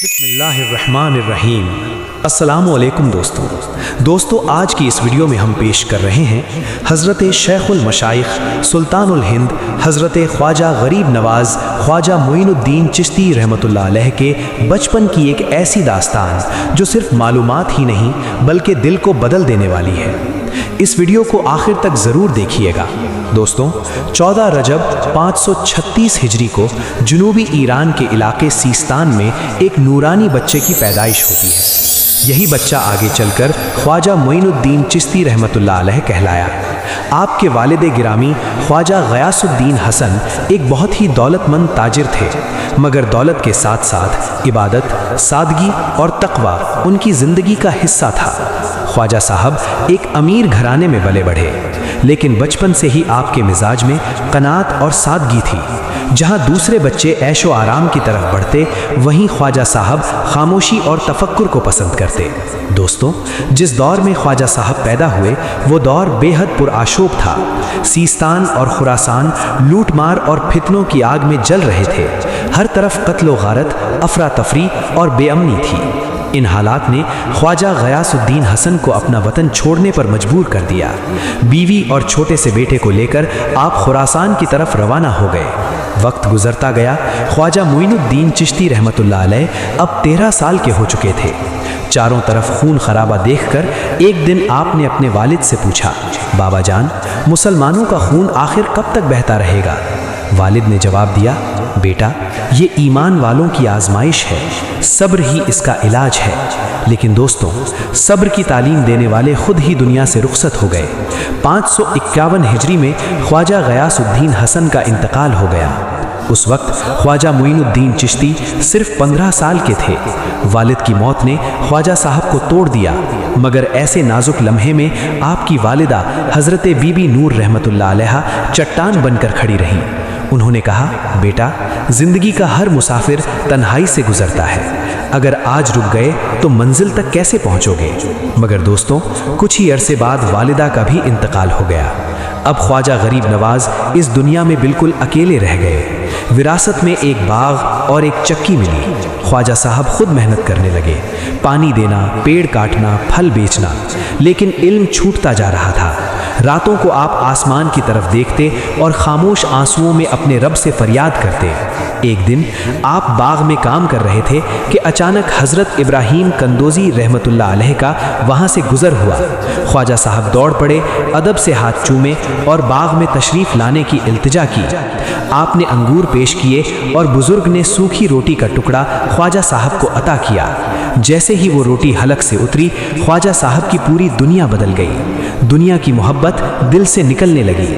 बिस्मिल्लाहिर्रहमानिर्रहीम। अस्सलामु अलैकुम दोस्तों, आज की इस वीडियो में हम पेश कर रहे हैं हज़रत शेखुल मशाइख सुल्तानुल हिंद हज़रत ख्वाजा गरीब नवाज़ ख्वाजा मोइनुद्दीन चिश्ती रहमतुल्लाह अलैह के बचपन की एक ऐसी दास्तान जो सिर्फ मालूमात ही नहीं बल्कि दिल को बदल देने वाली है। इस वीडियो को आखिर तक ज़रूर देखिएगा। दोस्तों, 14 रजब 536 हिजरी को जनूबी ईरान के इलाके सीस्तान में एक नूरानी बच्चे की पैदाइश होती है। यही बच्चा आगे चलकर ख्वाजा मोइनुद्दीन चिश्ती रहमतुल्लाह अलैह कहलाया। आपके वालिद गिरामी ख्वाजा गयासुद्दीन हसन एक बहुत ही दौलतमंद ताजिर थे, मगर दौलत के साथ साथ इबादत, सादगी और तकवा उनकी ज़िंदगी का हिस्सा था। ख्वाजा साहब एक अमीर घराने में पले बढ़े, लेकिन बचपन से ही आपके मिजाज में कनात और सादगी थी। जहां दूसरे बच्चे ऐशो आराम की तरफ बढ़ते, वहीं ख्वाजा साहब खामोशी और तफक्कुर को पसंद करते। दोस्तों, जिस दौर में ख्वाजा साहब पैदा हुए वो दौर बेहद पुरआशोब था। सीस्तान और खुरासान लूट मार और फितनों की आग में जल रहे थे। हर तरफ कत्ल गारत, अफरा तफरी और बेअमनी थी। इन हालात ने ख्वाजा गयासुद्दीन हसन को अपना वतन छोड़ने पर मजबूर कर दिया। बीवी और छोटे से बेटे को लेकर आप खुरासान की तरफ रवाना हो गए। वक्त गुजरता गया। ख्वाजा मोइनुद्दीन चिश्ती रहमतुल्लाह अलैह अब 13 साल के हो चुके थे। चारों तरफ खून खराबा देखकर एक दिन आपने अपने वालिद से पूछा, बाबा जान, मुसलमानों का खून आखिर कब तक बहता रहेगा? वालिद ने जवाब दिया, बेटा, ये ईमान वालों की आजमाइश है, सब्र ही इसका इलाज है। लेकिन दोस्तों, सब्र की तालीम देने वाले खुद ही दुनिया से रुखसत हो गए। 551 हिजरी में ख्वाजा गयासुद्दीन हसन का इंतकाल हो गया। उस वक्त ख्वाजा मोइनुद्दीन चिश्ती सिर्फ 15 साल के थे। वालिद की मौत ने ख्वाजा साहब को तोड़ दिया, मगर ऐसे नाजुक लम्हे में आपकी वालिदा हज़रत बीबी नूर रहमतुल्लाह अलैहा चट्टान बनकर खड़ी रहीं। उन्होंने कहा, बेटा, जिंदगी का हर मुसाफिर तन्हाई से गुजरता है। अगर आज रुक गए तो मंजिल तक कैसे पहुंचोगे? मगर दोस्तों, कुछ ही अरसे बाद वालिदा का भी इंतकाल हो गया। अब ख्वाजा गरीब नवाज इस दुनिया में बिल्कुल अकेले रह गए। विरासत में एक बाग और एक चक्की मिली। ख्वाजा साहब खुद मेहनत करने लगे, पानी देना, पेड़ काटना, फल बेचना, लेकिन इल्म छूटता जा रहा था। रातों को आप आसमान की तरफ देखते और खामोश आंसुओं में अपने रब से फरियाद करते। एक दिन आप बाग में काम कर रहे थे कि अचानक हज़रत इब्राहीम कंदोजी रहमतुल्लाह अलैह का वहाँ से गुज़र हुआ। ख्वाजा साहब दौड़ पड़े, अदब से हाथ चूमे और बाग में तशरीफ़ लाने की इल्तिजा की। आपने अंगूर पेश किए और बुज़ुर्ग ने सूखी रोटी का टुकड़ा ख्वाजा साहब को अता किया। जैसे ही वो रोटी हलक से उतरी, ख्वाजा साहब की पूरी दुनिया बदल गई। दुनिया की मोहब्बत दिल से निकलने लगी।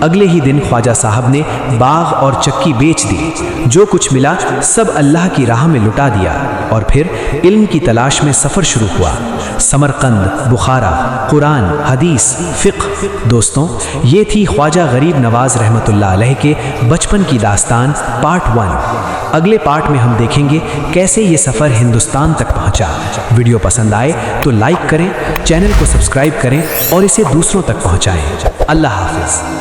अगले ही दिन ख्वाजा साहब ने बाग और चक्की बेच दी। जो कुछ मिला सब अल्लाह की राह में लुटा दिया और फिर इल्म की तलाश में सफ़र शुरू हुआ। समरकंद, बुखारा, कुरान, हदीस, फ़िक़्ह। दोस्तों, ये थी ख्वाजा गरीब नवाज रहमतुल्लाह अलैह के बचपन की दास्तान पार्ट 1। अगले पार्ट में हम देखेंगे कैसे ये सफ़र हिंदुस्तान तक पहुंचा। वीडियो पसंद आए तो लाइक करें, चैनल को सब्सक्राइब करें और इसे दूसरों तक पहुंचाएं। अल्लाह हाफ़िज़।